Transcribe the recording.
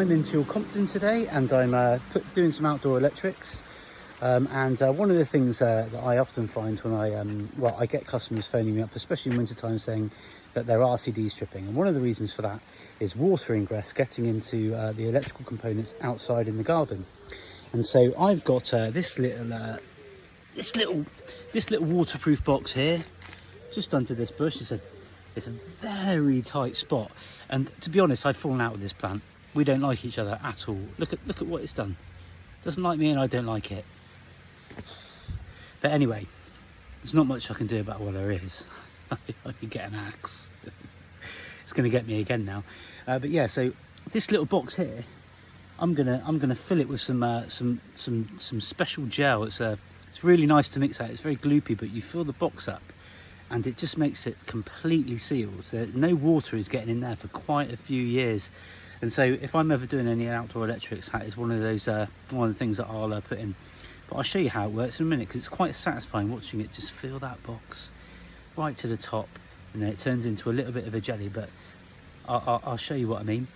I'm in Chilcompton today, and I'm doing some outdoor electrics. One of the things that I often find when I get customers phoning me up, especially in winter time, saying that their RCD's tripping, and one of the reasons for that is water ingress getting into the electrical components outside in the garden. And so I've got this little waterproof box here, just under this bush. It's a very tight spot, and to be honest, I've fallen out with this plant. We don't like each other at all. Look at what it's done. Doesn't like me, and I don't like it. But anyway, there's not much I can do about what there is. I could get an axe. It's going to get me again now. But yeah, so this little box here, I'm gonna fill it with some special gel. It's really nice to mix out. It's very gloopy, but you fill the box up and it just makes it completely sealed. So no water is getting in there for quite a few years. And so if I'm ever doing any outdoor electrics, that is one of the things that I'll put in. But I'll show you how it works in a minute, because it's quite satisfying watching it just fill that box right to the top, and then it turns into a little bit of a jelly. But I'll show you what I mean.